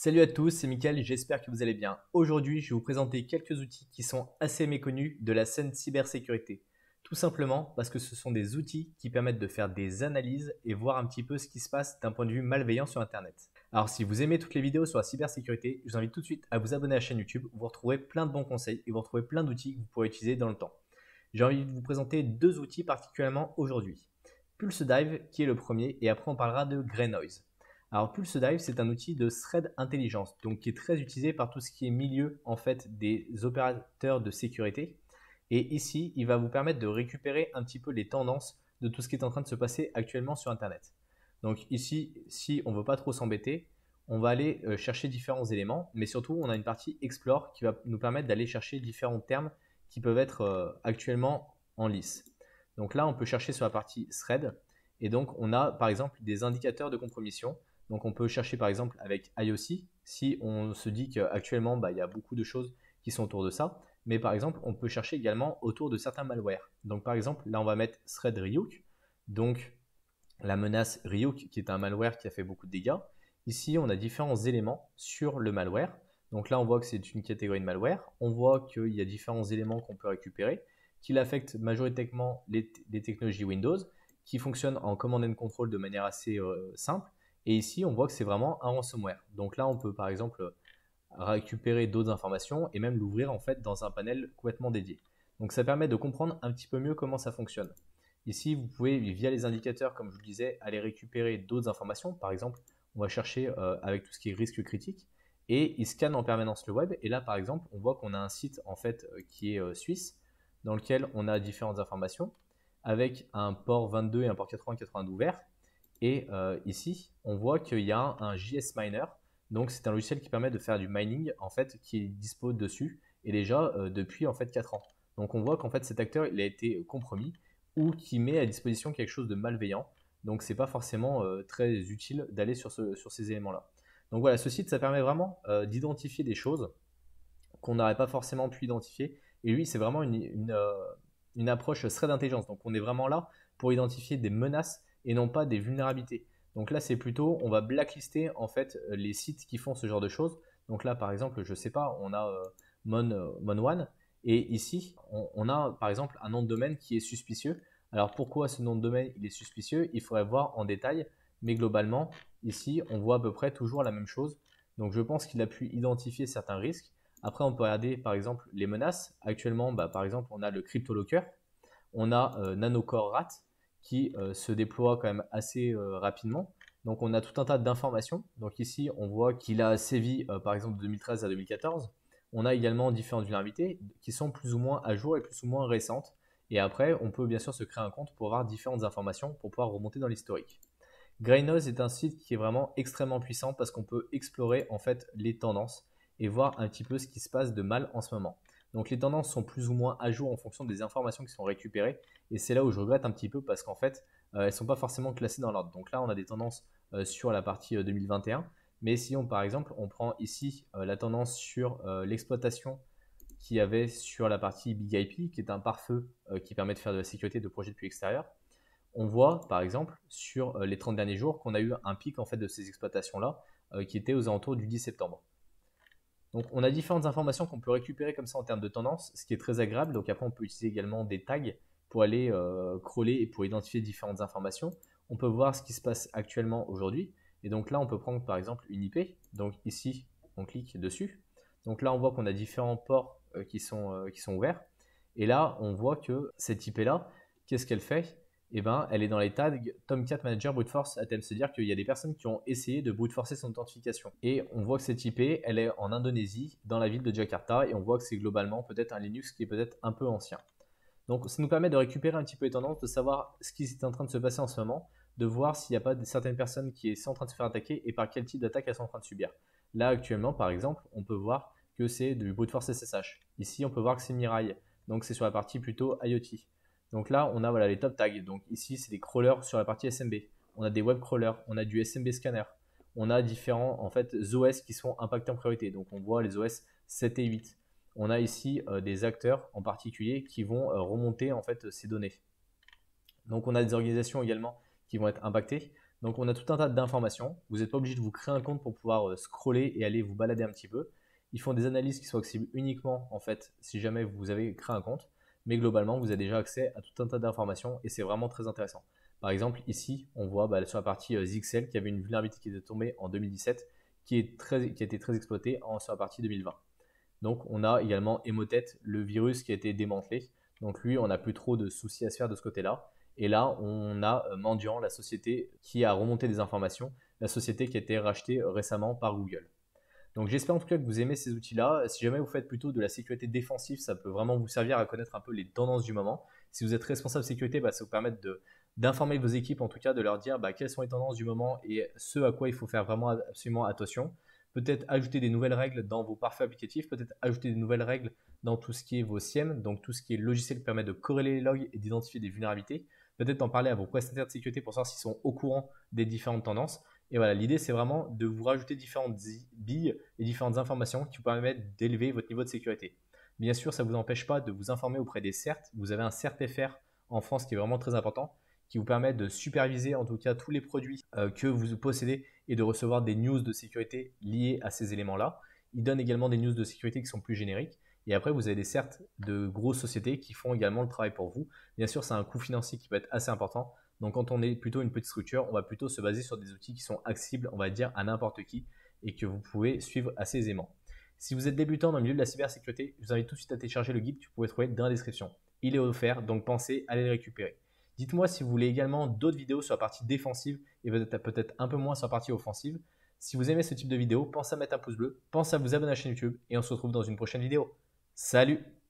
Salut à tous, c'est Mickaël, j'espère que vous allez bien. Aujourd'hui, je vais vous présenter quelques outils qui sont assez méconnus de la scène cybersécurité. Tout simplement parce que ce sont des outils qui permettent de faire des analyses et voir un petit peu ce qui se passe d'un point de vue malveillant sur Internet. Alors si vous aimez toutes les vidéos sur la cybersécurité, je vous invite tout de suite à vous abonner à la chaîne YouTube où vous retrouverez plein de bons conseils et vous retrouverez plein d'outils que vous pourrez utiliser dans le temps. J'ai envie de vous présenter deux outils particulièrement aujourd'hui. PulseDive qui est le premier et après on parlera de GreyNoise. Alors PulseDive, c'est un outil de thread intelligence, donc qui est très utilisé par tout ce qui est milieu en fait des opérateurs de sécurité. Et ici, il va vous permettre de récupérer un petit peu les tendances de tout ce qui est en train de se passer actuellement sur Internet. Donc ici, si on ne veut pas trop s'embêter, on va aller chercher différents éléments, mais surtout on a une partie Explore qui va nous permettre d'aller chercher différents termes qui peuvent être actuellement en lice. Donc là, on peut chercher sur la partie thread, et donc on a par exemple des indicateurs de compromission. Donc on peut chercher par exemple avec IOC, si on se dit qu'actuellement il y a beaucoup de choses qui sont autour de ça, mais par exemple on peut chercher également autour de certains malwares. Donc par exemple là on va mettre Thread Ryuk, donc la menace Ryuk qui est un malware qui a fait beaucoup de dégâts. Ici on a différents éléments sur le malware, donc là on voit que c'est une catégorie de malware, on voit qu'il y a différents éléments qu'on peut récupérer, qu'il affecte majoritairement les technologies Windows, qui fonctionnent en command and control de manière assez simple. Et ici, on voit que c'est vraiment un ransomware. Donc là, on peut par exemple récupérer d'autres informations et même l'ouvrir en fait dans un panel complètement dédié. Donc ça permet de comprendre un petit peu mieux comment ça fonctionne. Ici, vous pouvez, via les indicateurs, comme je vous le disais, aller récupérer d'autres informations. Par exemple, on va chercher avec tout ce qui est risque critique et il scanne en permanence le web. Et là, par exemple, on voit qu'on a un site en fait qui est suisse dans lequel on a différentes informations avec un port 22 et un port 80-82 ouvert. Et ici, on voit qu'il y a un JS Miner. Donc, c'est un logiciel qui permet de faire du mining, en fait, qui est dispo dessus, et déjà depuis en fait 4 ans. Donc, on voit qu'en fait, cet acteur, il a été compromis ou qui met à disposition quelque chose de malveillant. Donc, c'est pas forcément très utile d'aller sur ces éléments-là. Donc voilà, ce site, ça permet vraiment d'identifier des choses qu'on n'aurait pas forcément pu identifier. Et lui, c'est vraiment une approche thread d'intelligence. Donc, on est vraiment là pour identifier des menaces et non pas des vulnérabilités. Donc là, c'est plutôt, on va blacklister en fait les sites qui font ce genre de choses. Donc là, par exemple, je sais pas, on a Mon1 et ici, on a par exemple un nom de domaine qui est suspicieux. Alors pourquoi ce nom de domaine il est suspicieux? Il faudrait voir en détail, mais globalement, ici, on voit à peu près toujours la même chose. Donc je pense qu'il a pu identifier certains risques. Après, on peut regarder par exemple les menaces. Actuellement, par exemple, on a le CryptoLocker, on a Nanocore Rat qui se déploie quand même assez rapidement. Donc on a tout un tas d'informations. Donc ici, on voit qu'il a sévi par exemple de 2013 à 2014. On a également différentes vulnérabilités qui sont plus ou moins à jour et plus ou moins récentes. Et après, on peut bien sûr se créer un compte pour avoir différentes informations pour pouvoir remonter dans l'historique. GreyNoise est un site qui est vraiment extrêmement puissant parce qu'on peut explorer en fait les tendances et voir un petit peu ce qui se passe de mal en ce moment. Donc les tendances sont plus ou moins à jour en fonction des informations qui sont récupérées et c'est là où je regrette un petit peu parce qu'en fait elles ne sont pas forcément classées dans l'ordre. Donc là on a des tendances sur la partie 2021, mais si on par exemple on prend ici la tendance sur l'exploitation qu'il y avait sur la partie Big IP qui est un pare-feu qui permet de faire de la sécurité de projets depuis l'extérieur, on voit par exemple sur les 30 derniers jours qu'on a eu un pic en fait de ces exploitations-là qui était aux alentours du 10 septembre. Donc on a différentes informations qu'on peut récupérer comme ça en termes de tendance, ce qui est très agréable. Donc après on peut utiliser également des tags pour aller crawler et pour identifier différentes informations. On peut voir ce qui se passe actuellement aujourd'hui. Et donc là on peut prendre par exemple une IP. Donc ici on clique dessus. Donc là on voit qu'on a différents ports qui sont ouverts. Et là on voit que cette IP là, qu'est-ce qu'elle fait? Eh ben, elle est dans les tags Tomcat Manager Brute Force Attempt, c'est-à-dire qu'il y a des personnes qui ont essayé de brute forcer son authentification. Et on voit que cette IP, elle est en Indonésie, dans la ville de Jakarta, et on voit que c'est globalement peut-être un Linux qui est peut-être un peu ancien. Donc ça nous permet de récupérer un petit peu les tendances, de savoir ce qui est en train de se passer en ce moment, de voir s'il n'y a pas certaines personnes qui sont en train de se faire attaquer et par quel type d'attaque elles sont en train de subir. Là actuellement, par exemple, on peut voir que c'est du brute force SSH. Ici, on peut voir que c'est Mirai, donc c'est sur la partie plutôt IoT. Donc là, on a voilà, les top tags. Donc ici, c'est des crawlers sur la partie SMB. On a des web crawlers, on a du SMB scanner. On a différents en fait, OS qui sont impactés en priorité. Donc on voit les OS 7 et 8. On a ici des acteurs en particulier qui vont remonter en fait ces données. Donc on a des organisations également qui vont être impactées. Donc on a tout un tas d'informations. Vous n'êtes pas obligé de vous créer un compte pour pouvoir scroller et aller vous balader un petit peu. Ils font des analyses qui sont accessibles uniquement en fait si jamais vous avez créé un compte. Mais globalement, vous avez déjà accès à tout un tas d'informations et c'est vraiment très intéressant. Par exemple, ici, on voit sur la partie Zixel qu'il y avait une vulnérabilité qui était tombée en 2017 qui a été très exploitée sur la partie 2020. Donc on a également Emotet, le virus qui a été démantelé. Donc lui, on n'a plus trop de soucis à se faire de ce côté-là. Et là, on a Mendiant, la société qui a remonté des informations, la société qui a été rachetée récemment par Google. Donc j'espère en tout cas que vous aimez ces outils-là. Si jamais vous faites plutôt de la sécurité défensive, ça peut vraiment vous servir à connaître un peu les tendances du moment. Si vous êtes responsable sécurité, ça vous permet d'informer vos équipes, en tout cas de leur dire quelles sont les tendances du moment et ce à quoi il faut faire vraiment absolument attention. Peut-être ajouter des nouvelles règles dans vos parfaits applicatifs, peut-être ajouter des nouvelles règles dans tout ce qui est vos SIEM, donc tout ce qui est logiciel qui permet de corréler les logs et d'identifier des vulnérabilités. Peut-être en parler à vos prestataires de sécurité pour savoir s'ils sont au courant des différentes tendances. Et voilà, l'idée c'est vraiment de vous rajouter différentes billes et différentes informations qui vous permettent d'élever votre niveau de sécurité. Bien sûr, ça ne vous empêche pas de vous informer auprès des CERT. Vous avez un CERT-FR en France qui est vraiment très important, qui vous permet de superviser en tout cas tous les produits que vous possédez et de recevoir des news de sécurité liées à ces éléments-là. Il donne également des news de sécurité qui sont plus génériques. Et après, vous avez des CERT de grosses sociétés qui font également le travail pour vous. Bien sûr, c'est un coût financier qui peut être assez important. Donc quand on est plutôt une petite structure, on va plutôt se baser sur des outils qui sont accessibles, on va dire, à n'importe qui et que vous pouvez suivre assez aisément. Si vous êtes débutant dans le milieu de la cybersécurité, je vous invite tout de suite à télécharger le guide que vous pouvez trouver dans la description. Il est offert, donc pensez à aller le récupérer. Dites-moi si vous voulez également d'autres vidéos sur la partie défensive et peut-être un peu moins sur la partie offensive. Si vous aimez ce type de vidéo, pensez à mettre un pouce bleu, pensez à vous abonner à la chaîne YouTube et on se retrouve dans une prochaine vidéo. Salut!